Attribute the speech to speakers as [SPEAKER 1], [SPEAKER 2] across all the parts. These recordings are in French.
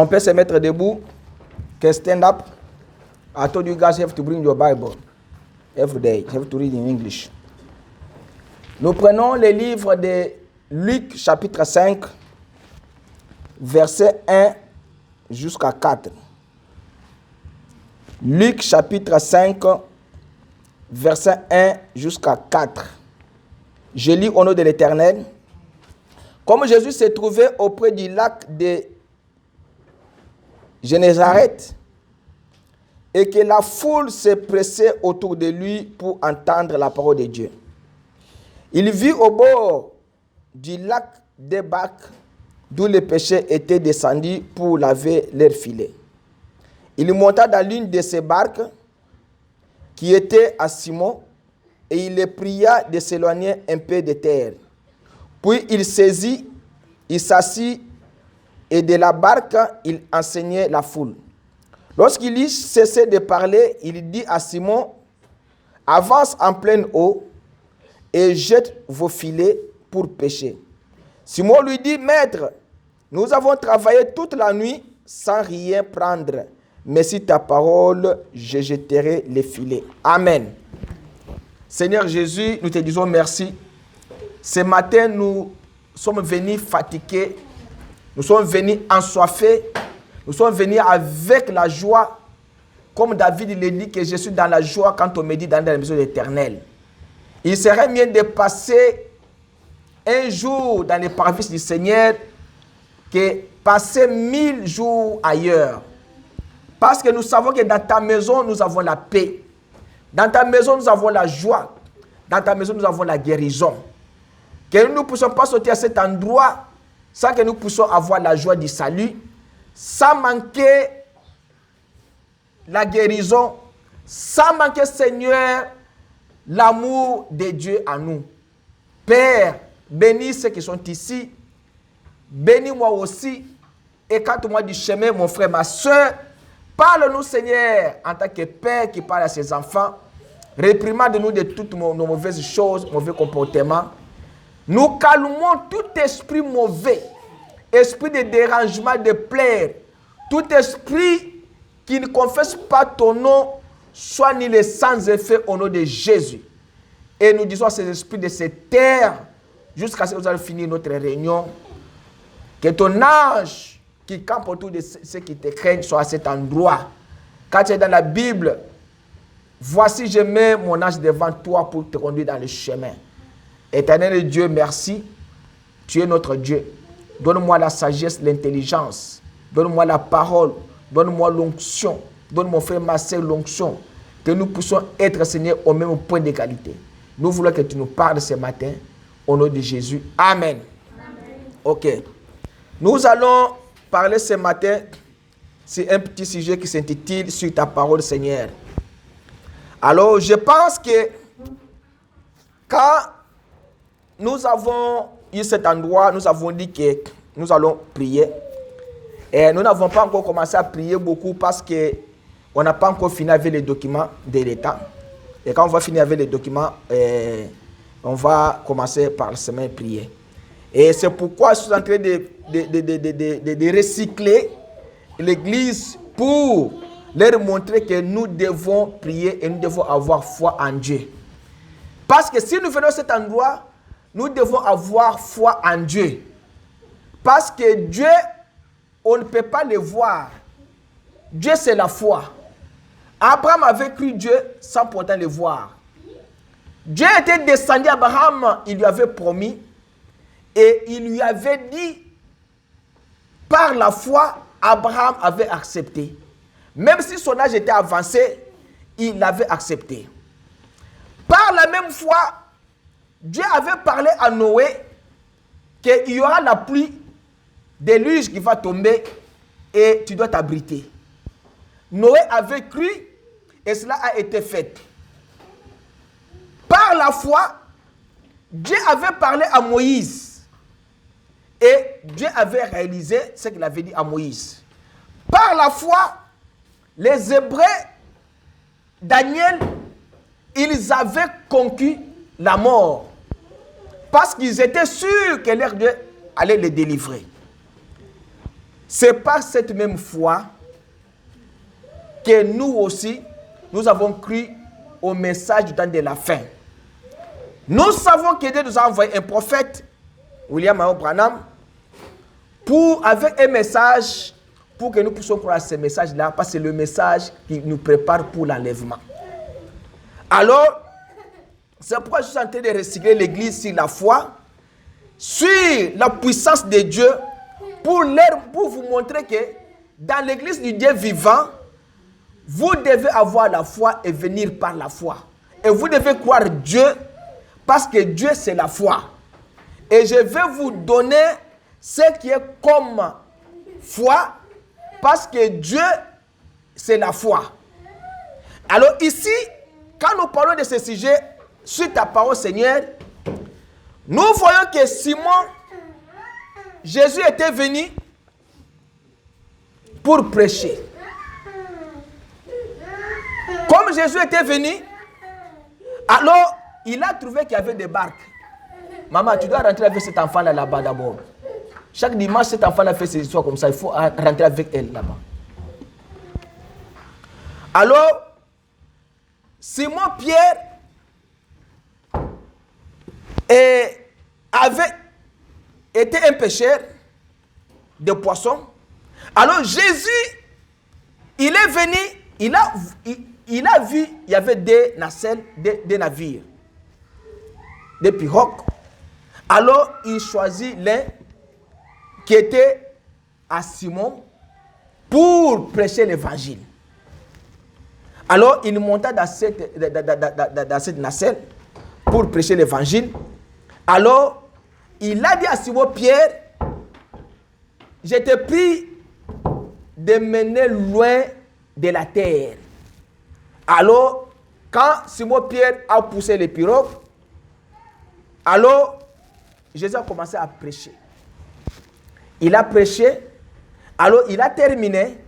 [SPEAKER 1] On peut se mettre debout. Can stand up. I told you guys you have to bring your Bible every day. You have to read in English. Nous prenons le livre de Luc chapitre 5, verset 1 jusqu'à 4. Luc chapitre 5, verset 1 jusqu'à 4. Je lis au nom de l'Éternel. Comme Jésus se trouvait auprès du lac de Génézareth et que la foule se pressait autour de lui pour entendre la parole de Dieu, il vit au bord du lac des barques d'où les pêcheurs étaient descendus pour laver leurs filets. Il monta dans l'une de ces barques qui était à Simon et il les pria de s'éloigner un peu de terre. Puis il s'assit et de la barque, il enseignait la foule. Lorsqu'il eut cessé de parler, il dit à Simon, « Avance en pleine eau et jette vos filets pour pêcher. » Simon lui dit, « Maître, nous avons travaillé toute la nuit sans rien prendre, mais si ta parole, je jetterai les filets. » Amen. Seigneur Jésus, nous te disons merci. Ce matin, nous sommes venus fatigués. Nous sommes venus ensoiffés. Nous sommes venus avec la joie. Comme David il dit que je suis dans la joie quand on me dit dans la maison éternelle. Il serait mieux de passer un jour dans les paravis du Seigneur que passer 1000 jours ailleurs. Parce que nous savons que dans ta maison, nous avons la paix. Dans ta maison, nous avons la joie. Dans ta maison, nous avons la guérison. Que nous ne puissions pas sortir à cet endroit sans que nous puissions avoir la joie du salut, sans manquer la guérison, sans manquer, Seigneur, l'amour de Dieu à nous. Père, bénis ceux qui sont ici, bénis-moi aussi, écarte-moi du chemin, mon frère, ma soeur. Parle-nous, Seigneur, en tant que Père qui parle à ses enfants. Réprimande-nous de toutes nos mauvaises choses, mauvais comportements. Nous calmons tout esprit mauvais, esprit de dérangement, de plaire, tout esprit qui ne confesse pas ton nom, soit ni les sans effet au nom de Jésus. Et nous disons à ces esprits de cette terre, jusqu'à ce que nous allons finir notre réunion, que ton ange qui campe autour de ceux qui te craignent soit à cet endroit. Quand tu es dans la Bible, voici je mets mon ange devant toi pour te conduire dans le chemin. Éternel Dieu, merci. Tu es notre Dieu. Donne-moi la sagesse, l'intelligence. Donne-moi la parole. Donne-moi l'onction. Donne mon frère, ma soeur, l'onction. Que nous puissions être, Seigneur, au même point d'égalité. Nous voulons que tu nous parles ce matin. Au nom de Jésus. Amen. Ok. Nous allons parler ce matin sur un petit sujet qui s'intitule « Sur ta parole, Seigneur ». Alors, je pense que quand nous avons eu cet endroit, nous avons dit que nous allons prier. Et nous n'avons pas encore commencé à prier beaucoup parce qu'on n'a pas encore fini avec les documents de l'État. Et quand on va finir avec les documents, on va commencer par la semaine prier. Et c'est pourquoi je suis en train de recycler l'Église pour leur montrer que nous devons prier et nous devons avoir foi en Dieu. Parce que si nous venons à cet endroit, nous devons avoir foi en Dieu. Parce que Dieu, on ne peut pas le voir. Dieu, c'est la foi. Abraham avait cru Dieu sans pourtant le voir. Dieu était descendu à Abraham, il lui avait promis et il lui avait dit, par la foi, Abraham avait accepté. Même si son âge était avancé, il l'avait accepté. Par la même foi, Dieu avait parlé à Noé qu'il y aura la pluie, déluge qui va tomber et tu dois t'abriter. Noé avait cru et cela a été fait. Par la foi, Dieu avait parlé à Moïse et Dieu avait réalisé ce qu'il avait dit à Moïse. Par la foi, les Hébreux, Daniel, ils avaient conquis la mort parce qu'ils étaient sûrs que leur Dieu allait les délivrer. c'est par cette même foi que nous aussi, nous avons cru au message du temps de la fin. Nous savons que Dieu nous a envoyé un prophète, William Branham, avec un message pour que nous puissions croire à ce message-là, parce que c'est le message qui nous prépare pour l'enlèvement. Alors, c'est pourquoi je suis en train de recycler l'église sur la foi, sur la puissance de Dieu, pour vous montrer que dans l'église du Dieu vivant, vous devez avoir la foi et venir par la foi. Et vous devez croire Dieu, parce que Dieu c'est la foi. Et je vais vous donner ce qui est comme foi, parce que Dieu c'est la foi. Alors ici, quand nous parlons de ce sujet, sur ta parole Seigneur, nous voyons que Simon, Jésus était venu pour prêcher. Comme Jésus était venu, alors il a trouvé qu'il y avait des barques. Maman, tu dois rentrer avec cet enfant-là là-bas d'abord. Chaque dimanche, cet enfant-là fait ses histoires comme ça. Il faut rentrer avec elle là-bas. Alors, Simon Pierre avait été un pêcheur de poissons. Alors Jésus, il est venu, il a vu, il y avait des nacelles, des navires, des pirogues. Alors il choisit l'un qui était à Simon pour prêcher l'évangile. Alors il monta dans cette nacelle pour prêcher l'évangile. Alors il a dit à Simon Pierre, je t'ai pris de mener loin de la terre. Alors, quand Simon Pierre a poussé les pirogues, alors Jésus a commencé à prêcher. Il a prêché, alors il a terminé.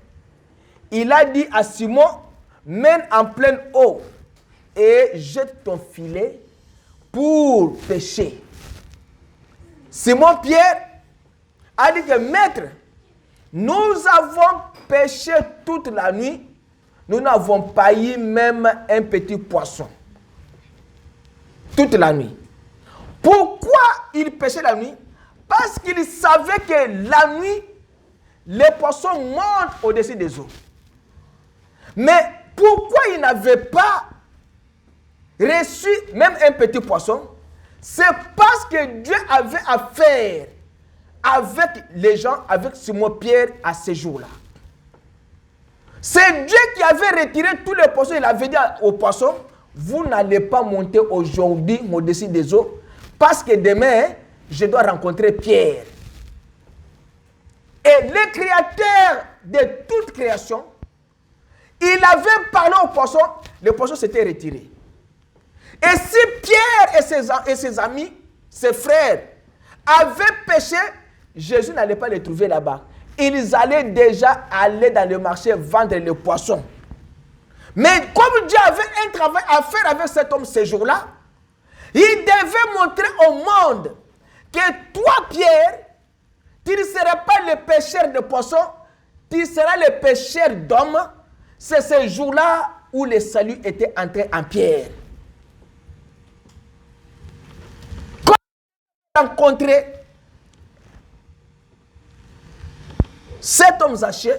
[SPEAKER 1] Il a dit à Simon, mène en pleine eau et jette ton filet pour pêcher. Simon Pierre a dit que maître, nous avons pêché toute la nuit, nous n'avons pas eu même un petit poisson. Toute la nuit. Pourquoi il pêchait la nuit? Parce qu'il savait que la nuit, les poissons montent au-dessus des eaux. Mais pourquoi il n'avait pas reçu même un petit poisson? C'est parce que Dieu avait affaire avec les gens, avec Simon Pierre à ce jour-là. C'est Dieu qui avait retiré tous les poissons. Il avait dit aux poissons, vous n'allez pas monter aujourd'hui au-dessus des eaux, parce que demain, je dois rencontrer Pierre. Et le créateur de toute création, il avait parlé aux poissons, les poissons s'étaient retirés. Et si Pierre et ses amis, ses frères, avaient péché, Jésus n'allait pas les trouver là-bas. Ils allaient déjà aller dans le marché vendre les poissons. Mais comme Dieu avait un travail à faire avec cet homme ce jour-là, il devait montrer au monde que toi, Pierre, tu ne seras pas le pêcheur de poissons, tu seras le pêcheur d'hommes. C'est ce jour-là où le salut était entré en Pierre. Quand il a rencontré cet homme Zachée,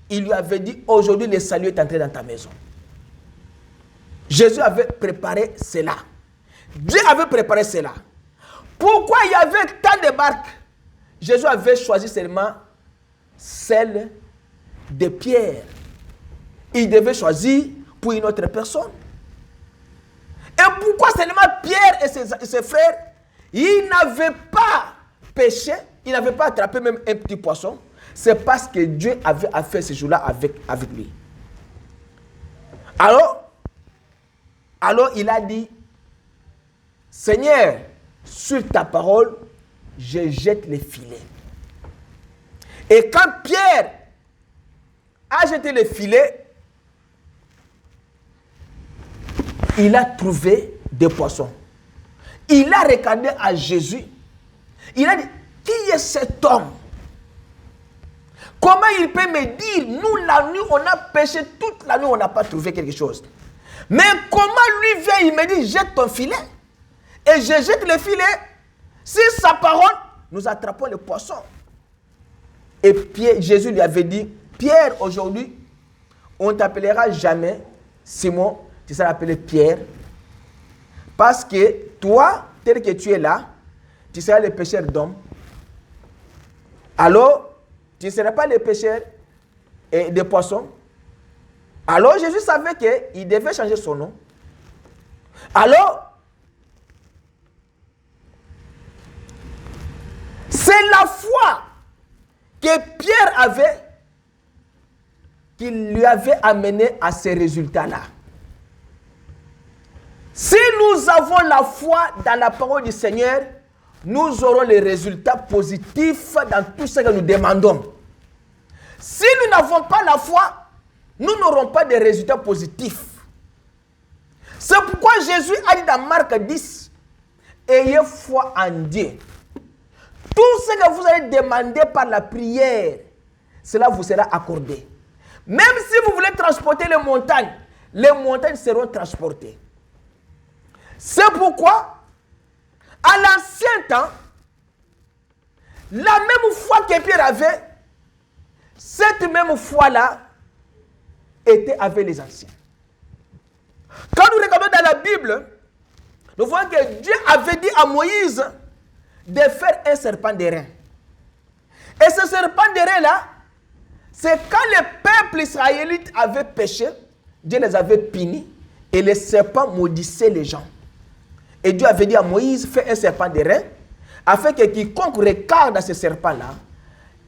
[SPEAKER 1] il lui avait dit, aujourd'hui le salut est entré dans ta maison. Jésus avait préparé cela. Dieu avait préparé cela. Pourquoi il y avait tant de barques? Jésus avait choisi seulement celle de Pierre. Il devait choisir pour une autre personne. Et pourquoi seulement Pierre et ses frères, ils n'avaient pas pêché, ils n'avaient pas attrapé même un petit poisson? C'est parce que Dieu avait affaire ce jour-là avec lui. Alors il a dit, Seigneur, sur ta parole, je jette les filets. Et quand Pierre a jeté les filets, il a trouvé des poissons. Il a regardé à Jésus. Il a dit, qui est cet homme Comment il peut me dire, nous la nuit, on a péché toute la nuit, on n'a pas trouvé quelque chose. Mais comment lui vient, il me dit, jette ton filet. Et je jette le filet. Si sa parole, nous attrapons le poisson. Et Pierre, Jésus lui avait dit, Pierre, aujourd'hui, on ne t'appellera jamais Simon, tu seras appelé Pierre. Parce que toi, tel que tu es là, tu seras le pécheur d'hommes. Alors, tu ne seras pas le pécheur de poissons. Alors, Jésus savait qu'il devait changer son nom. Alors, c'est la foi que Pierre avait qui lui avait amené à ces résultats-là. Si nous avons la foi dans la parole du Seigneur, nous aurons les résultats positifs dans tout ce que nous demandons. Si nous n'avons pas la foi, nous n'aurons pas de résultats positifs. C'est pourquoi Jésus a dit dans Marc 10, ayez foi en Dieu. Tout ce que vous allez demander par la prière, cela vous sera accordé. Même si vous voulez transporter les montagnes seront transportées. C'est pourquoi, à l'ancien temps, la même foi que Pierre avait, cette même foi-là était avec les anciens. Quand nous regardons dans la Bible, nous voyons que Dieu avait dit à Moïse de faire un serpent d'airain. Et ce serpent d'airain-là, c'est quand le peuple israélite avait péché, Dieu les avait punis et les serpents maudissaient les gens. Et Dieu avait dit à Moïse, fais un serpent d'airain, afin que quiconque regarde à ce serpent-là,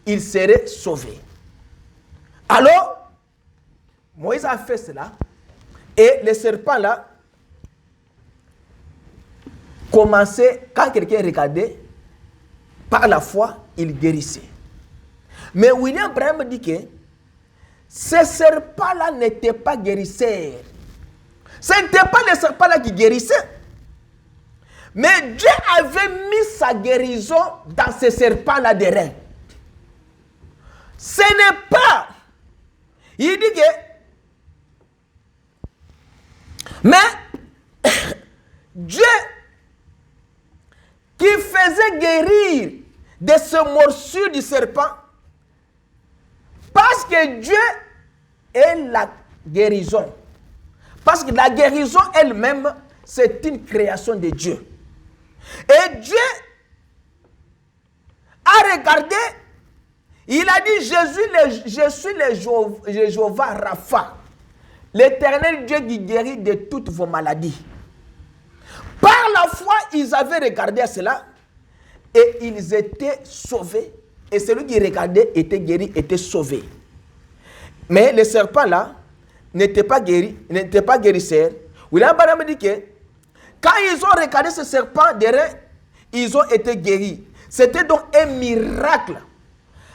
[SPEAKER 1] il serait sauvé. Alors, Moïse a fait cela, et le serpent-là commençait, quand quelqu'un regardait, par la foi, il guérissait. Mais William Branham dit que ce serpent-là n'était pas guérisseur. Ce n'était pas le serpent-là qui guérissait. Mais Dieu avait mis sa guérison dans ce serpent-là d'airain. Ce n'est pas. Il dit que. Mais Dieu qui faisait guérir de ce morsure du serpent, parce que Dieu est la guérison. Parce que la guérison elle-même, c'est une création de Dieu. Et Dieu a regardé, il a dit, je suis le Jéhovah Rapha, l'Éternel Dieu qui guérit de toutes vos maladies. Par la foi, ils avaient regardé à cela et ils étaient sauvés. Et celui qui regardait était guéri, était sauvé. Mais le serpent là n'était pas guéri, n'était pas guérisseur. William Branham dit que quand ils ont regardé ce serpent d'airain, ils ont été guéris. C'était donc un miracle.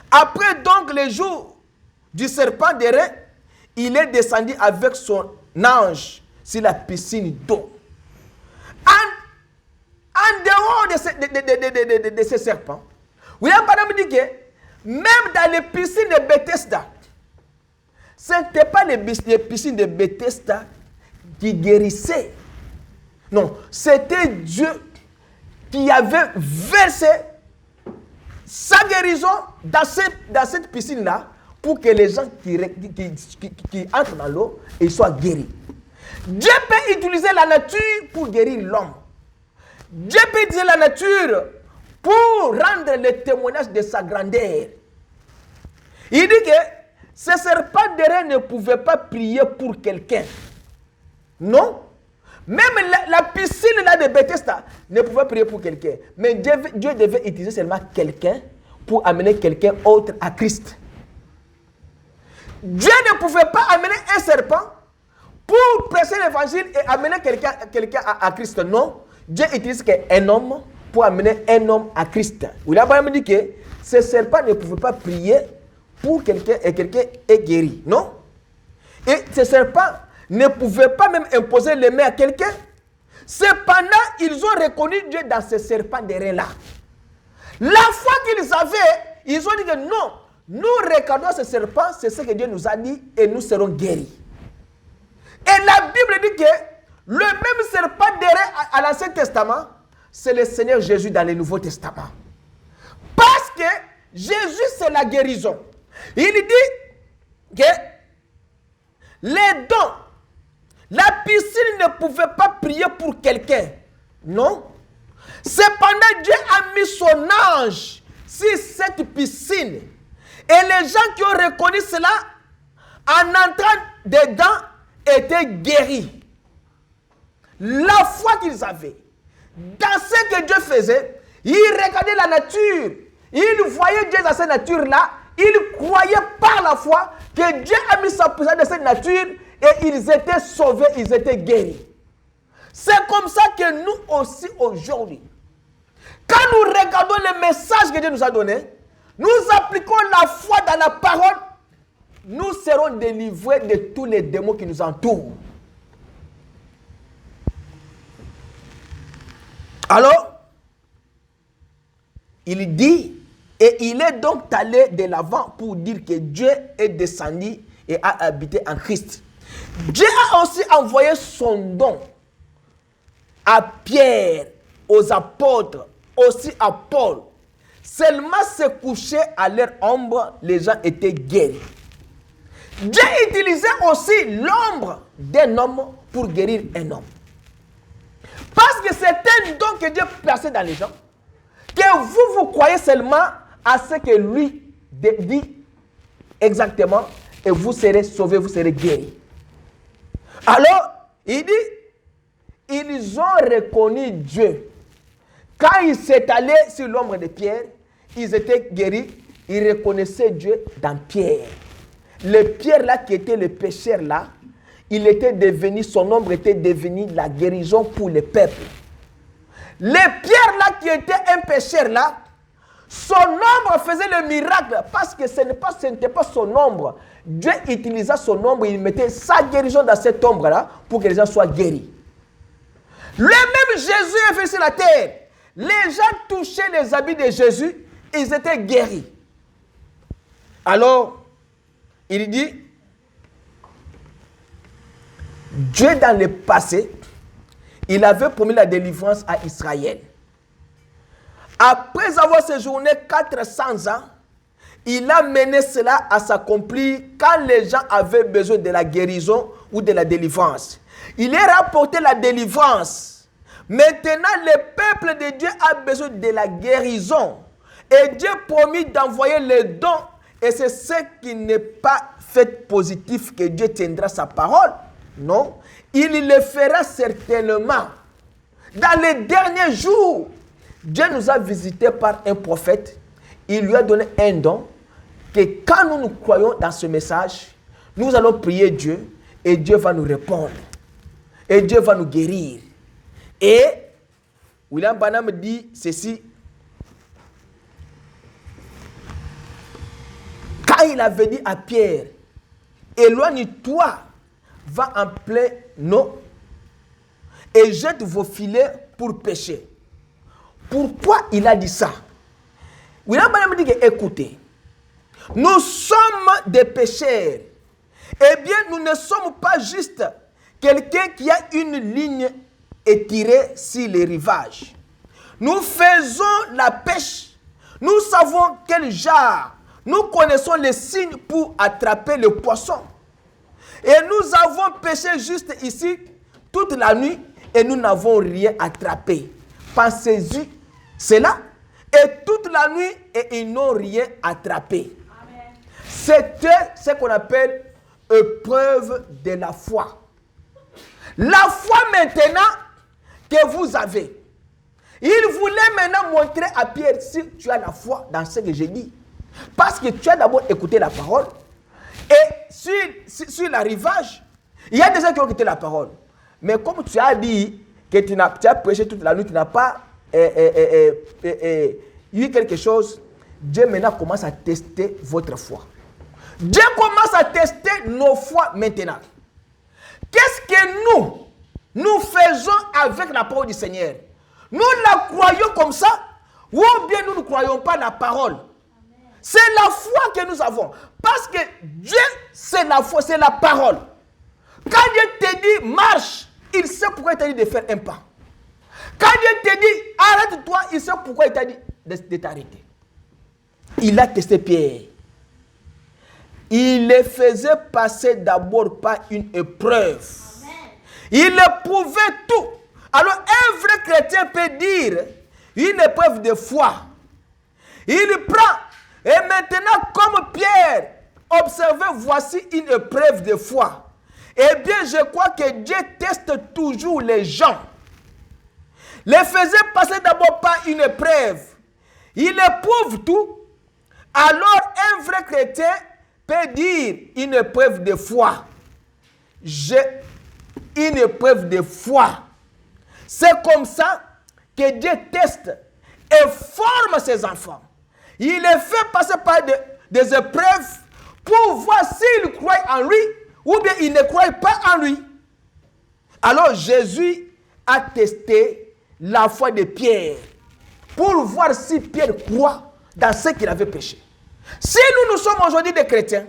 [SPEAKER 1] Après donc le jour du serpent d'airain, il est descendu avec son ange sur la piscine d'eau. En dehors de ce serpent, William Branham dit que même dans les piscines de Bethesda, ce n'était pas les piscines de Bethesda qui guérissaient. Non, c'était Dieu qui avait versé sa guérison dans cette piscine-là pour que les gens qui entrent dans l'eau soient guéris. Dieu peut utiliser la nature pour guérir l'homme. Dieu peut utiliser la nature pour rendre le témoignage de sa grandeur. Il dit que ce serpent d'airain ne pouvait pas prier pour quelqu'un. Non. Même la piscine là de Bethesda ne pouvait prier pour quelqu'un. Mais Dieu devait utiliser seulement quelqu'un pour amener quelqu'un autre à Christ. Dieu ne pouvait pas amener un serpent pour prêcher l'évangile et amener quelqu'un à Christ. Non. Dieu utilise un homme pour amener un homme à Christ. William Branham dit que ce serpent ne pouvait pas prier pour quelqu'un et quelqu'un est guéri. Non. Et ce serpent ne pouvait pas même imposer les mains à quelqu'un. Cependant, ils ont reconnu Dieu dans ce serpent d'airain-là. La foi qu'ils avaient, ils ont dit que non, nous regardons ce serpent, c'est ce que Dieu nous a dit, et nous serons guéris. Et la Bible dit que le même serpent derrière à l'Ancien Testament, c'est le Seigneur Jésus dans le Nouveau Testament. Parce que Jésus, c'est la guérison. Il dit que les dons, la piscine ne pouvait pas prier pour quelqu'un. Non. Cependant, Dieu a mis son ange sur cette piscine. Et les gens qui ont reconnu cela, en entrant dedans, étaient guéris. La foi qu'ils avaient, dans ce que Dieu faisait, ils regardaient la nature. Ils voyaient Dieu dans cette nature-là. Ils croyaient par la foi que Dieu a mis sa puissance dans cette nature et ils étaient sauvés, ils étaient guéris. C'est comme ça que nous aussi aujourd'hui, quand nous regardons le message que Dieu nous a donné, nous appliquons la foi dans la parole, nous serons délivrés de tous les démons qui nous entourent. Alors, il dit, et il est donc allé de l'avant pour dire que Dieu est descendu et a habité en Christ. Dieu a aussi envoyé son don à Pierre, aux apôtres, aussi à Paul. Seulement se coucher à leur ombre, les gens étaient guéris. Dieu utilisait aussi l'ombre d'un homme pour guérir un homme. Parce que c'est un don que Dieu plaçait dans les gens, que vous croyez seulement à ce que lui dit exactement, et vous serez sauvés, vous serez guéris. Alors, il dit, ils ont reconnu Dieu. Quand ils s'étalaient sur l'ombre de Pierre, ils étaient guéris, ils reconnaissaient Dieu dans Pierre. Le Pierre là qui était le pécheur là, il était devenu, son ombre était devenue la guérison pour le peuple. Le Pierre là qui était un pécheur là, son ombre faisait le miracle parce que ce n'était pas son ombre. Dieu utilisa son ombre, il mettait sa guérison dans cette ombre là pour que les gens soient guéris. Le même Jésus est venu sur la terre. Les gens touchaient les habits de Jésus, ils étaient guéris. Alors, il dit, Dieu dans le passé, il avait promis la délivrance à Israël. Après avoir séjourné 400 ans, il a mené cela à s'accomplir quand les gens avaient besoin de la guérison ou de la délivrance. Il a rapporté la délivrance. Maintenant, le peuple de Dieu a besoin de la guérison. Et Dieu promet d'envoyer les dons. Et c'est ce qui n'est pas fait positif que Dieu tiendra sa parole. Non. Il le fera certainement. Dans les derniers jours, Dieu nous a visités par un prophète. Il lui a donné un don. Que quand nous croyons dans ce message, nous allons prier Dieu. Et Dieu va nous répondre. Et Dieu va nous guérir. Et William Branham dit ceci. Quand il avait dit à Pierre, éloigne-toi, va en plein eau et jette vos filets pour pêcher. Pourquoi il a dit ça? William Branham dit que, écoutez, nous sommes des pécheurs. Eh bien, nous ne sommes pas juste quelqu'un qui a une ligne étirée sur les rivages. Nous faisons la pêche. Nous savons quel genre. Nous connaissons les signes pour attraper le poisson. Et nous avons pêché juste ici toute la nuit et nous n'avons rien attrapé. Pensez-y cela. Et toute la nuit et ils n'ont rien attrapé. C'était ce qu'on appelle épreuve de la foi. La foi maintenant que vous avez. Il voulait maintenant montrer à Pierre si tu as la foi dans ce que j'ai dit. Parce que tu as d'abord écouté la parole. Et sur l'arrivage, il y a des gens qui ont écouté la parole. Mais comme tu as dit que tu as prêché toute la nuit, tu n'as pas eu quelque chose, Dieu maintenant commence à tester votre foi. Dieu commence à tester nos foi maintenant. Qu'est-ce que nous faisons avec la parole du Seigneur? Nous la croyons comme ça, ou bien nous ne croyons pas la parole? C'est la foi que nous avons. Parce que Dieu, c'est la foi, c'est la parole. Quand Dieu te dit marche, il sait pourquoi il t'a dit de faire un pas. Quand Dieu te dit arrête-toi, il sait pourquoi il t'a dit de t'arrêter. Il a testé Pierre. Il les faisait passer d'abord par une épreuve. Il éprouvait tout. Alors un vrai chrétien peut dire une épreuve de foi. Il prend. Et maintenant, comme Pierre, observez, voici une épreuve de foi. Eh bien, je crois que Dieu teste toujours les gens. Les faisait passer d'abord par une épreuve. Il éprouve tout. Alors, un vrai chrétien peut dire une épreuve de foi. J'ai une épreuve de foi. C'est comme ça que Dieu teste et forme ses enfants. Il les fait passer par des épreuves pour voir s'ils croient en lui ou bien ils ne croient pas en lui. Alors Jésus a testé la foi de Pierre pour voir si Pierre croit dans ce qu'il avait péché. Si nous sommes aujourd'hui des chrétiens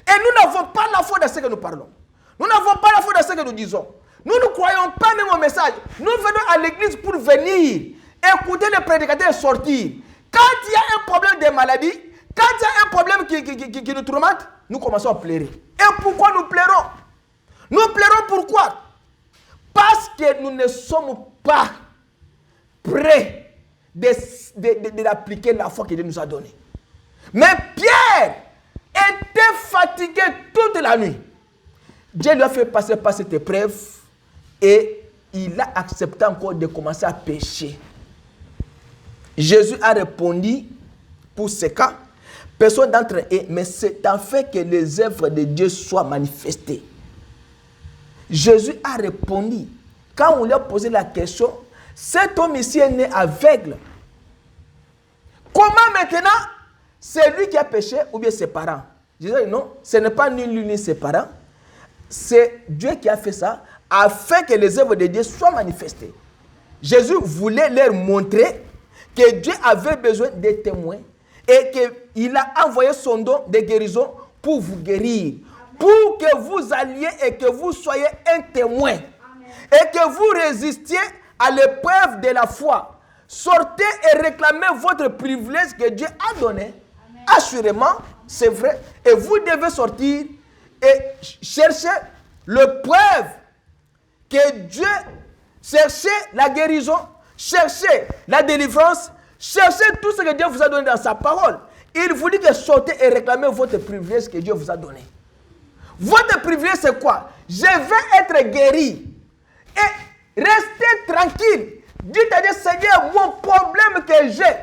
[SPEAKER 1] et nous n'avons pas la foi dans ce que nous parlons, nous n'avons pas la foi dans ce que nous disons, nous ne croyons pas même au message, nous venons à l'église pour venir, écouter les prédicateurs et sortir. Quand il y a un problème de maladie, quand il y a un problème qui nous tourmente, nous commençons à pleurer. Et pourquoi nous pleurons? Nous pleurons pourquoi? Parce que nous ne sommes pas prêts d'appliquer la foi que Dieu nous a donnée. Mais Pierre était fatigué toute la nuit. Dieu lui a fait passer par cette épreuve et il a accepté encore de commencer à pécher. Jésus a répondu pour ce cas, personne d'entre eux, mais c'est en fait que les œuvres de Dieu soient manifestées. Jésus a répondu. Quand on lui a posé la question, cet homme ici est né aveugle. Comment maintenant c'est lui qui a péché ou bien ses parents? Je disais non, ce n'est pas ni lui ni ses parents. C'est Dieu qui a fait ça afin que les œuvres de Dieu soient manifestées. Jésus voulait leur montrer que Dieu avait besoin des témoins et qu'il a envoyé son don de guérison pour vous guérir, pour que vous alliez et que vous soyez un témoin. Amen. Et que vous résistiez à l'épreuve de la foi. Sortez et réclamez votre privilège que Dieu a donné. Amen. Assurément, c'est vrai. Et vous devez sortir et chercher le preuve que Dieu, cherchez la guérison, cherchez la délivrance, cherchez tout ce que Dieu vous a donné dans sa parole. Il vous dit de sortir et réclamer votre privilège que Dieu vous a donné. Votre privilège, c'est quoi? Je vais être guéri. Et restez tranquille. Dites à Dieu, Seigneur, mon problème que j'ai,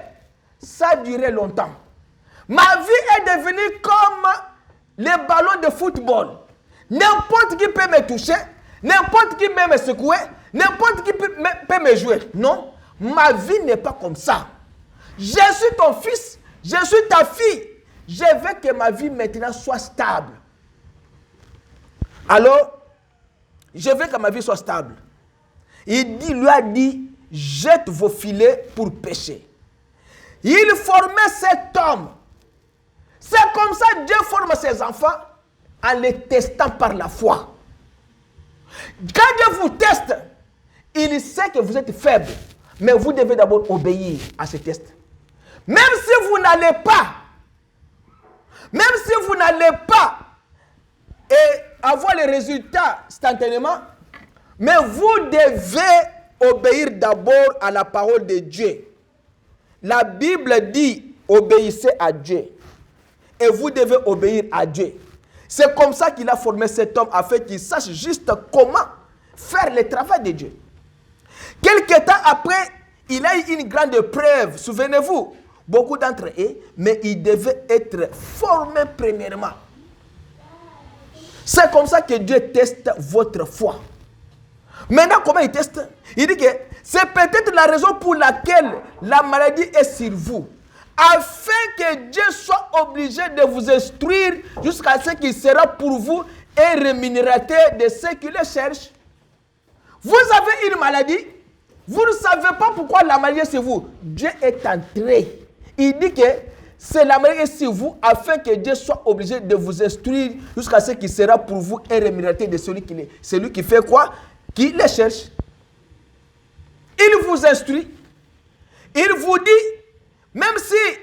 [SPEAKER 1] ça a duré longtemps. Ma vie est devenue comme les ballons de football. N'importe qui peut me toucher, n'importe qui peut me secouer, n'importe qui peut me jouer. Non, ma vie n'est pas comme ça. Je suis ton fils, je suis ta fille. Je veux que ma vie maintenant soit stable. Alors, je veux que ma vie soit stable. Il lui a dit, jette vos filets pour pêcher. Il formait cet homme. C'est comme ça que Dieu forme ses enfants en les testant par la foi. Quand Dieu vous teste, il sait que vous êtes faible, mais vous devez d'abord obéir à ce test. Même si vous n'allez pas avoir les résultats instantanément, mais vous devez obéir d'abord à la parole de Dieu. La Bible dit, obéissez à Dieu. Et vous devez obéir à Dieu. C'est comme ça qu'il a formé cet homme afin qu'il sache juste comment faire le travail de Dieu. Quelque temps après, il a eu une grande épreuve. Souvenez-vous, beaucoup d'entre eux, mais il devait être formé premièrement. C'est comme ça que Dieu teste votre foi. Maintenant, comment il teste? Il dit que c'est peut-être la raison pour laquelle la maladie est sur vous. Afin que Dieu soit obligé de vous instruire jusqu'à ce qu'il sera pour vous un rémunérateur de ce qu'il cherche. Vous avez une maladie, vous ne savez pas pourquoi la maladie est sur vous. Dieu est entré. Il dit que c'est la meilleure sur vous, afin que Dieu soit obligé de vous instruire jusqu'à ce qu'il sera pour vous un rémunérateur de celui qui fait quoi? Qui les cherche. Il vous instruit. Il vous dit, même si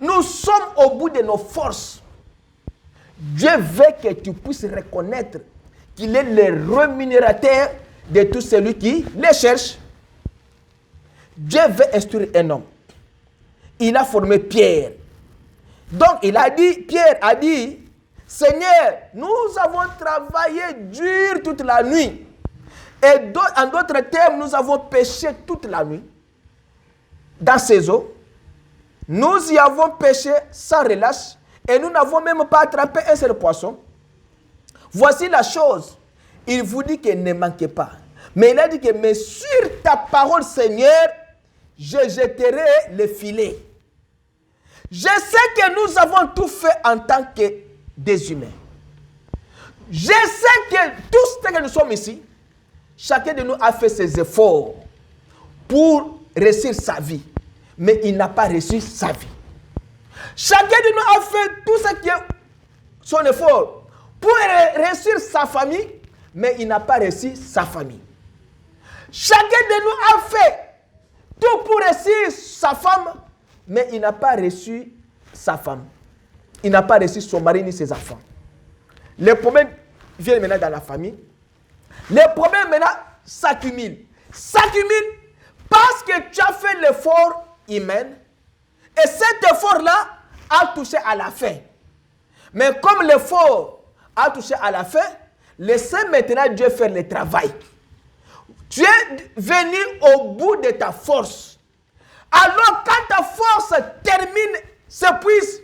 [SPEAKER 1] nous sommes au bout de nos forces, Dieu veut que tu puisses reconnaître qu'il est le rémunérateur de tout celui qui les cherche. Dieu veut instruire un homme. Il a formé Pierre. Donc, Pierre a dit, Seigneur, nous avons travaillé dur toute la nuit. Et en d'autres termes, nous avons péché toute la nuit dans ces eaux. Nous y avons pêché sans relâche et nous n'avons même pas attrapé un seul poisson. Voici la chose. Il vous dit que ne manquez pas. Mais il a dit que mais sur ta parole, Seigneur, je jetterai le filet. Je sais que nous avons tout fait en tant que des humains. Je sais que tous ceux que nous sommes ici, chacun de nous a fait ses efforts pour réussir sa vie. Mais il n'a pas réussi sa vie. Chacun de nous a fait tout ce qui est son effort pour réussir sa famille, mais il n'a pas réussi sa famille. Chacun de nous a fait tout pour réussir sa femme, mais il n'a pas reçu sa femme. Il n'a pas reçu son mari ni ses enfants. Les problèmes viennent maintenant dans la famille. Les problèmes maintenant s'accumulent. S'accumulent parce que tu as fait l'effort humain et cet effort-là a touché à la fin. Mais comme l'effort a touché à la fin, laissez maintenant Dieu faire le travail. Tu es venu au bout de ta force. Alors quand ta force termine, s'épuise,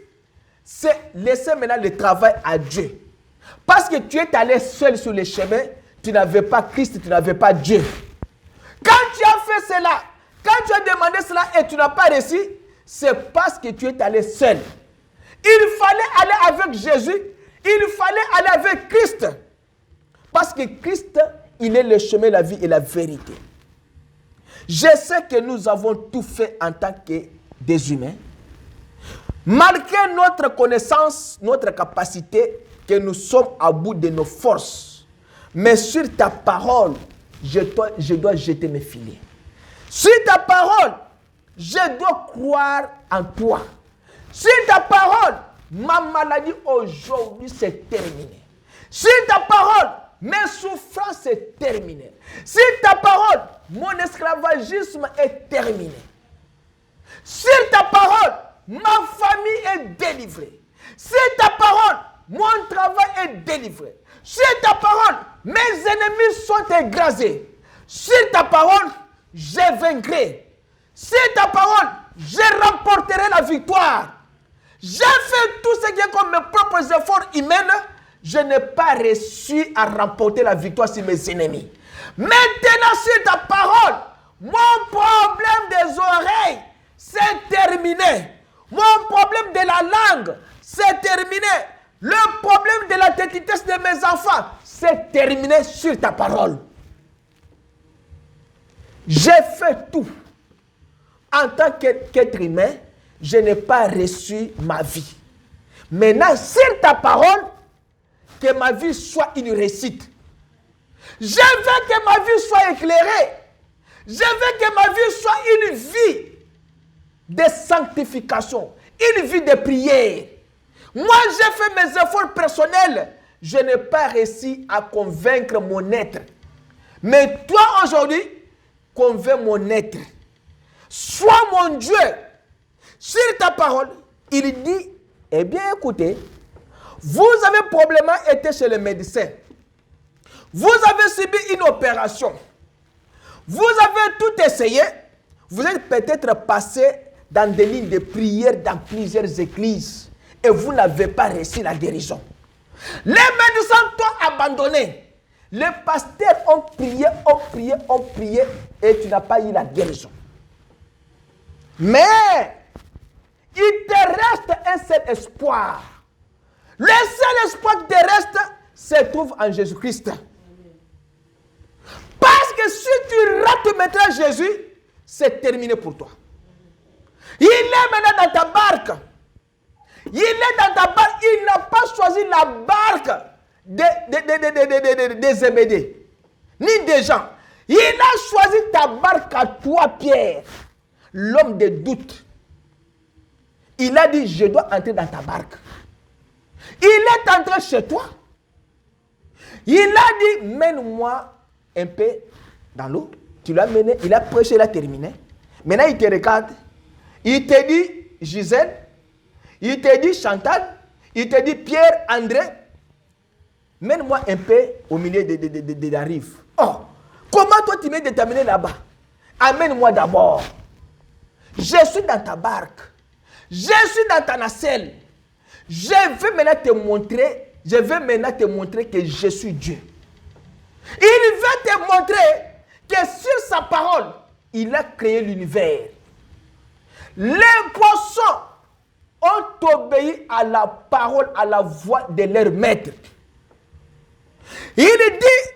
[SPEAKER 1] c'est laisser maintenant le travail à Dieu. Parce que tu es allé seul sur le chemin, tu n'avais pas Christ, tu n'avais pas Dieu. Quand tu as fait cela, quand tu as demandé cela et tu n'as pas réussi, c'est parce que tu es allé seul. Il fallait aller avec Jésus, il fallait aller avec Christ. Parce que Christ, il est le chemin, la vie et la vérité. Je sais que nous avons tout fait en tant que des humains. Malgré notre connaissance, notre capacité, que nous sommes à bout de nos forces. Mais sur ta parole, je dois jeter mes filets. Sur ta parole, je dois croire en toi. Sur ta parole, ma maladie aujourd'hui c'est terminé. Sur ta parole, mes souffrances c'est terminé. Sur ta parole, mon esclavagisme est terminé. Sur ta parole, ma famille est délivrée. Sur ta parole, mon travail est délivré. Sur ta parole, mes ennemis sont écrasés. Sur ta parole, je vaincrai. Sur ta parole, je remporterai la victoire. J'ai fait tout ce qui est comme mes propres efforts humains. Je n'ai pas réussi à remporter la victoire sur mes ennemis. Maintenant, sur ta parole, mon problème des oreilles, c'est terminé. Mon problème de la langue, c'est terminé. Le problème de la tétitesse de mes enfants, c'est terminé sur ta parole. J'ai fait tout. En tant qu'être humain, je n'ai pas reçu ma vie. Maintenant, sur ta parole, que ma vie soit une réussite. Je veux que ma vie soit éclairée. Je veux que ma vie soit une vie de sanctification, une vie de prière. Moi, j'ai fait mes efforts personnels. Je n'ai pas réussi à convaincre mon être. Mais toi, aujourd'hui, convainc mon être. Sois mon Dieu. Sur ta parole, il dit, eh bien, écoutez, vous avez probablement été chez le médecin. Vous avez subi une opération. Vous avez tout essayé. Vous êtes peut-être passé dans des lignes de prière dans plusieurs églises. Et vous n'avez pas reçu la guérison. Les médecins t'ont abandonné. Les pasteurs ont prié, et tu n'as pas eu la guérison. Mais, il te reste un seul espoir. Le seul espoir qui te reste se trouve en Jésus-Christ. Parce que si tu rates maintenant Jésus, c'est terminé pour toi. Il est maintenant dans ta barque. Il est dans ta barque. Il n'a pas choisi la barque des Zébédée, ni des gens. Il a choisi ta barque à toi, Pierre, l'homme des doutes. Il a dit, je dois entrer dans ta barque. Il est entré chez toi. Il a dit, mène-moi un peu dans l'eau. Tu l'as mené, il a prêché, il a terminé. Maintenant, il te regarde. Il te dit, Gisèle. Il te dit, Chantal. Il te dit, Pierre, André. Mène-moi un peu au milieu de la rive. Oh, comment toi tu m'es déterminé là-bas? Amène-moi d'abord. Je suis dans ta barque. Je suis dans ta nacelle. Je vais maintenant te montrer que je suis Dieu. Il va te montrer que sur sa parole, il a créé l'univers. Les poissons ont obéi à la parole, à la voix de leur maître. Il dit,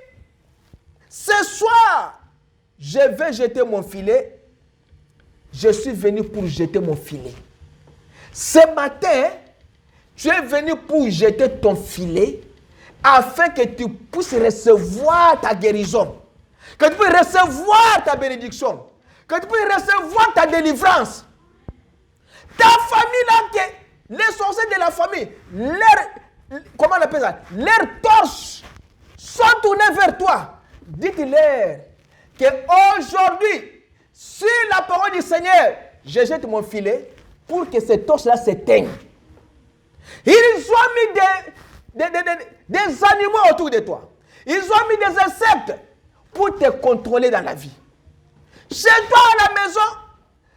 [SPEAKER 1] ce soir, je vais jeter mon filet. Je suis venu pour jeter mon filet. Ce matin, tu es venu pour jeter ton filet afin que tu puisses recevoir ta guérison, que tu puisses recevoir ta bénédiction, que tu puisses recevoir ta délivrance. Ta famille là, les sorciers de la famille, comment on appelle ça? Leurs torches sont tournés vers toi. Dites-leur qu'aujourd'hui, sur la parole du Seigneur, je jette mon filet pour que ces torches-là s'éteignent. Ils ont mis des animaux autour de toi. Ils ont mis des insectes pour te contrôler dans la vie. Chez toi à la maison,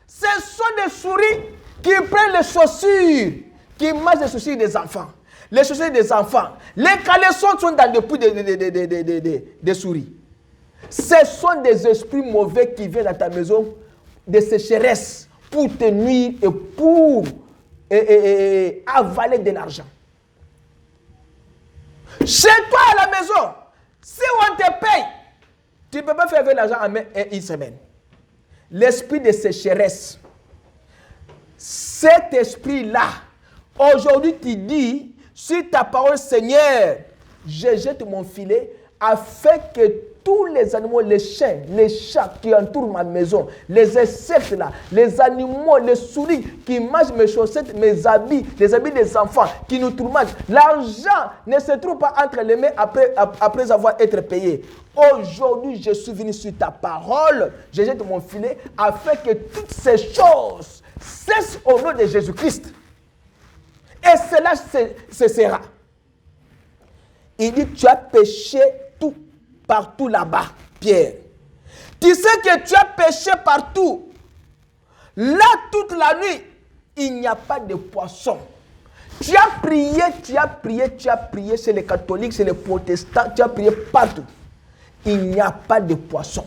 [SPEAKER 1] ce sont des souris qui prennent les chaussures, qui mangent les chaussures des enfants. Les chaussures des enfants. Les caleçons sont dans le pouls des souris. Ce sont des esprits mauvais qui viennent dans ta maison, des sécheresses, pour te nuire et pour avaler de l'argent. Chez toi à la maison, si on te paye, tu ne peux pas faire avec l'argent en une semaine. L'esprit de sécheresse, cet esprit-là, aujourd'hui tu dis, sur ta parole Seigneur, je jette mon filet afin que tous les animaux, les chiens, les chats qui entourent ma maison, les insectes là, les animaux, les souris qui mangent mes chaussettes, mes habits, les habits des enfants, qui nous tourmentent. L'argent ne se trouve pas entre les mains après avoir été payé. Aujourd'hui, je suis venu sur ta parole, je jette mon filet afin que toutes ces choses cessent au nom de Jésus-Christ. Et cela cessera. Il dit, tu as péché partout là-bas, Pierre. Tu sais que tu as péché partout. Là, toute la nuit, il n'y a pas de poisson. Tu as prié chez les catholiques, chez les protestants, tu as prié partout. Il n'y a pas de poisson.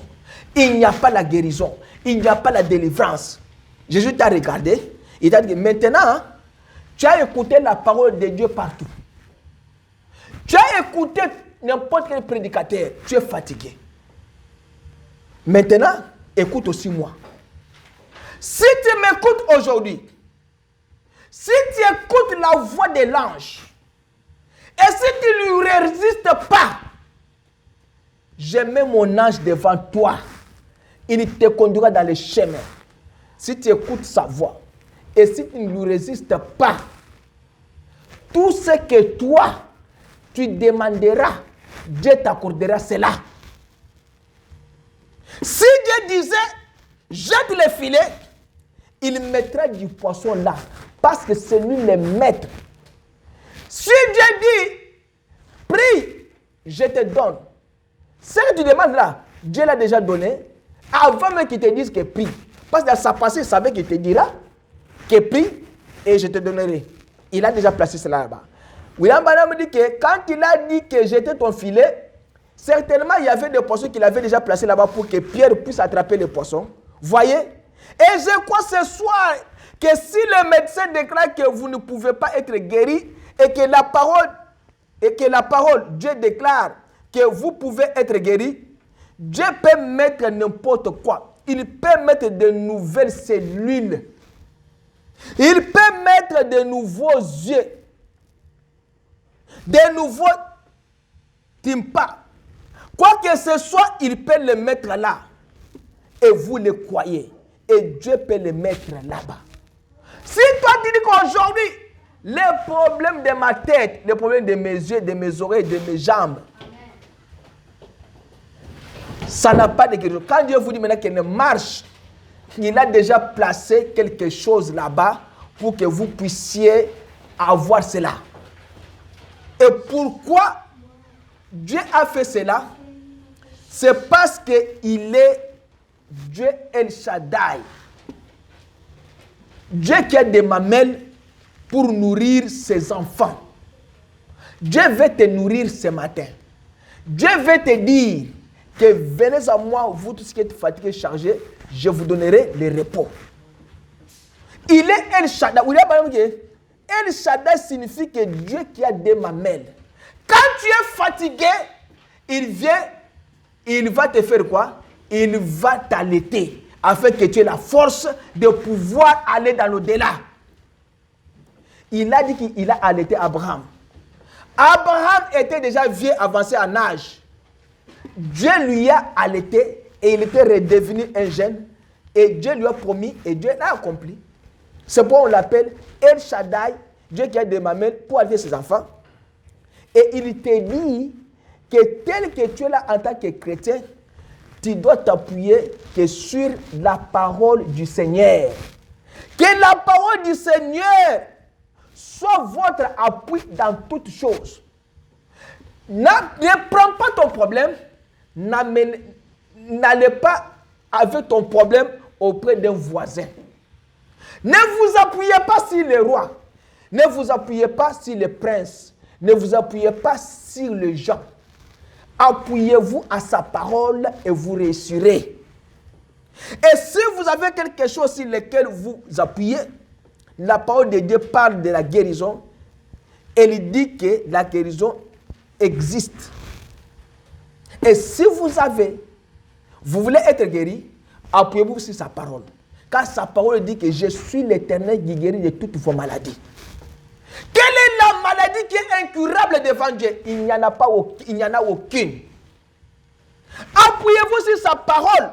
[SPEAKER 1] Il n'y a pas la guérison. Il n'y a pas la délivrance. Jésus t'a regardé. Il t'a dit, maintenant, tu as écouté la parole de Dieu partout. Tu as écouté n'importe quel prédicateur, tu es fatigué. Maintenant, écoute aussi moi. Si tu m'écoutes aujourd'hui, si tu écoutes la voix de l'ange, et si tu ne lui résistes pas, je mets mon ange devant toi. Il te conduira dans les chemins. Si tu écoutes sa voix, et si tu ne lui résistes pas, tout ce que toi, tu demanderas, Dieu t'accordera cela. Si Dieu disait, jette le filet, il mettra du poisson là, parce que c'est lui le maître. Si Dieu dit, prie, je te donne. Ce que tu demandes là, Dieu l'a déjà donné, avant même qu'il te dise que prie. Parce que dans sa pensée, il savait qu'il te dira que prie, et je te donnerai. Il a déjà placé cela là-bas. William Branham dit que quand il a dit que j'étais ton filet, certainement il y avait des poissons qu'il avait déjà placés là-bas pour que Pierre puisse attraper les poissons. Voyez? Et je crois ce soir que si le médecin déclare que vous ne pouvez pas être guéri et que la parole, Dieu déclare que vous pouvez être guéri, Dieu peut mettre n'importe quoi. Il peut mettre de nouvelles cellules. Il peut mettre de nouveaux yeux, de nouveaux tympans. Quoi que ce soit, il peut le mettre là. Et vous le croyez. Et Dieu peut le mettre là-bas. Si toi tu dis qu'aujourd'hui, les problèmes de ma tête, les problèmes de mes yeux, de mes oreilles, de mes jambes, ça n'a pas de guérison. Quand Dieu vous dit maintenant qu'il ne marche, il a déjà placé quelque chose là-bas pour que vous puissiez avoir cela. Et pourquoi Dieu a fait cela? C'est parce qu'il est Dieu El Shaddai. Dieu qui a des mamelles pour nourrir ses enfants. Dieu veut te nourrir ce matin. Dieu veut te dire que venez à moi, vous tous qui êtes fatigués, chargés, je vous donnerai le repos. Il est El Shaddai. El Shaddai signifie que Dieu qui a des mamelles. Quand tu es fatigué, il vient, il va te faire quoi? Il va t'allaiter afin que tu aies la force de pouvoir aller dans l'au-delà. Il a dit qu'il a allaité Abraham. Abraham était déjà vieux, avancé en âge. Dieu lui a allaité et il était redevenu un jeune. Et Dieu lui a promis et Dieu l'a accompli. C'est pourquoi on l'appelle El Shaddai, Dieu qui a des mamelles pour allaiter ses enfants. Et il te dit que tel que tu es là en tant que chrétien, tu dois t'appuyer que sur la parole du Seigneur. Que la parole du Seigneur soit votre appui dans toutes choses. Ne prends pas ton problème, n'allez pas avec ton problème auprès d'un voisin. Ne vous appuyez pas sur les rois, ne vous appuyez pas sur les princes, ne vous appuyez pas sur les gens. Appuyez-vous à sa parole et vous réussirez. Et si vous avez quelque chose sur lequel vous appuyez, la parole de Dieu parle de la guérison. Elle dit que la guérison existe. Et si vous voulez être guéri, appuyez-vous sur sa parole. Car sa parole dit que je suis l'Éternel qui guérit de toutes vos maladies. Quelle est la maladie qui est incurable devant Dieu? Il n'y en a aucune. Appuyez-vous sur sa parole.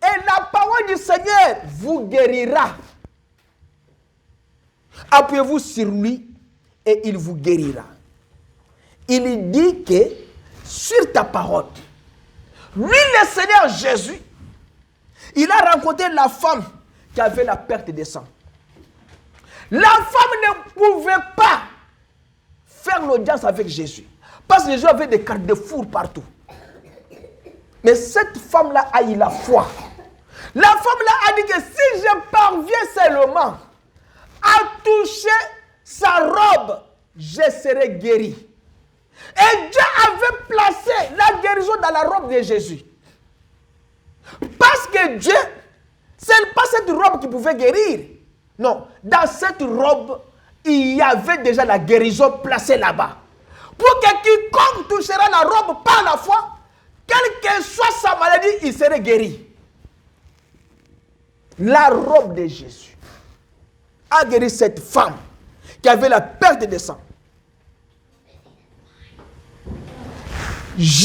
[SPEAKER 1] Et la parole du Seigneur vous guérira. Appuyez-vous sur lui et il vous guérira. Il dit que sur ta parole, lui le Seigneur Jésus, il a rencontré la femme qui avait la perte de sang. La femme ne pouvait pas faire l'audience avec Jésus. Parce que Jésus avait des carrefours partout. Mais cette femme-là a eu la foi. La femme-là a dit que si je parviens seulement à toucher sa robe, je serai guéri. Et Dieu avait placé la guérison dans la robe de Jésus. Parce que Dieu, ce n'est pas cette robe qui pouvait guérir. Non, dans cette robe, il y avait déjà la guérison placée là-bas. Pour que quiconque touchera la robe par la foi, quelle que soit sa maladie, il serait guéri. La robe de Jésus a guéri cette femme qui avait la perte de sang.